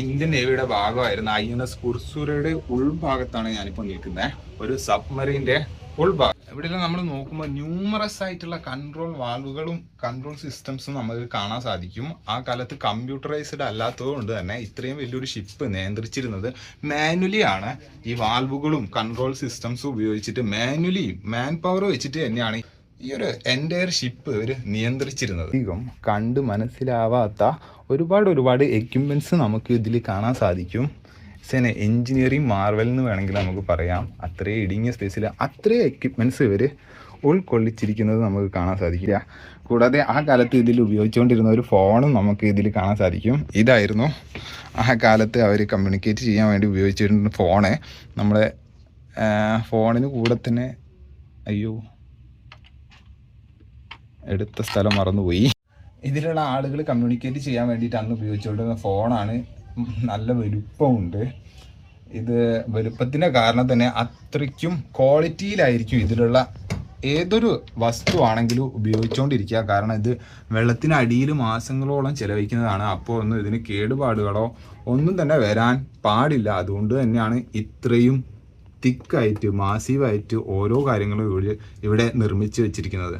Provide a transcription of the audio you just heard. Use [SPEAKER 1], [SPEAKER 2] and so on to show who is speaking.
[SPEAKER 1] Indian നേവിയുടെ ഭാഗമായിരുന്ന INS കുർസുരയുടെ ഉൾഭാഗത്താണ് ഞാനിപ്പോൾ നിൽക്കുന്നത്. ഒരു സബ്മറീന്റെ ഉൾഭാഗം. ഇവിടെ നമ്മൾ നോക്കുമ്പോൾ ന്യൂമറസ് ആയിട്ടുള്ള കൺട്രോൾ വാൽവുകളും കൺട്രോൾ സിസ്റ്റംസും നമുക്ക് കാണാൻ സാധിക്കും. ആ കാലത്ത് കമ്പ്യൂട്ടറൈസ്ഡ് അല്ലാത്തതുകൊണ്ട് തന്നെ ഇത്രയും വലിയൊരു ഷിപ്പ് നിയന്ത്രിച്ചിരുന്നത് മാനുവലി ആണ്. ഈ വാൽവുകളും കൺട്രോൾ സിസ്റ്റംസും ഉപയോഗിച്ചിട്ട് മാനുവലി മാൻ പവർ വെച്ചിട്ട് തന്നെയാണ് ഈ ഒരു എൻ്റയർ ഷിപ്പ് ഇവർ നിയന്ത്രിച്ചിരുന്നത്. അധികം കണ്ട് മനസ്സിലാവാത്ത ഒരുപാട് എക്യുപ്മെൻറ്റ്സ് നമുക്ക് ഇതിൽ കാണാൻ സാധിക്കും. എഞ്ചിനീയറിംഗ് മാർവൽ എന്ന് വേണമെങ്കിൽ നമുക്ക് പറയാം. അത്രയും ഇടുങ്ങിയ സ്പേസിൽ അത്രയും എക്യുപ്മെൻറ്റ്സ് ഇവർ ഉൾക്കൊള്ളിച്ചിരിക്കുന്നത് നമുക്ക് കാണാൻ സാധിക്കില്ല. കൂടാതെ ആ കാലത്ത് ഇതിൽ ഉപയോഗിച്ചുകൊണ്ടിരുന്ന ഒരു ഫോണും നമുക്ക് ഇതിൽ കാണാൻ സാധിക്കും. ഇതായിരുന്നു ആ കാലത്ത് അവർ കമ്മ്യൂണിക്കേറ്റ് ചെയ്യാൻ വേണ്ടി ഉപയോഗിച്ചിരുന്ന ഫോണ്. നമ്മളെ ഫോണിന് കൂടെ തന്നെ എടുത്ത സ്ഥലം മറന്നുപോയി. ഇതിലുള്ള ആളുകൾ കമ്മ്യൂണിക്കേറ്റ് ചെയ്യാൻ വേണ്ടിയിട്ട് അന്ന് ഉപയോഗിച്ചുകൊണ്ടിരുന്ന ഫോണാണ്. നല്ല വലുപ്പമുണ്ട്. ഇത് വലുപ്പത്തിൻ്റെ കാരണം തന്നെ അത്രയ്ക്കും ക്വാളിറ്റിയിലായിരിക്കും ഇതിലുള്ള ഏതൊരു വസ്തു ആണെങ്കിലും ഉപയോഗിച്ചുകൊണ്ടിരിക്കുക. കാരണം ഇത് വെള്ളത്തിനടിയിൽ മാസങ്ങളോളം ചിലവഴിക്കുന്നതാണ്. അപ്പോൾ ഒന്നും ഇതിന് കേടുപാടുകളോ ഒന്നും തന്നെ വരാൻ പാടില്ല. അതുകൊണ്ട് തന്നെയാണ് ഇത്രയും തിക്കായിട്ട് മാസീവായിട്ട് ഓരോ കാര്യങ്ങളും ഇവിടെ നിർമ്മിച്ച് വെച്ചിരിക്കുന്നത്.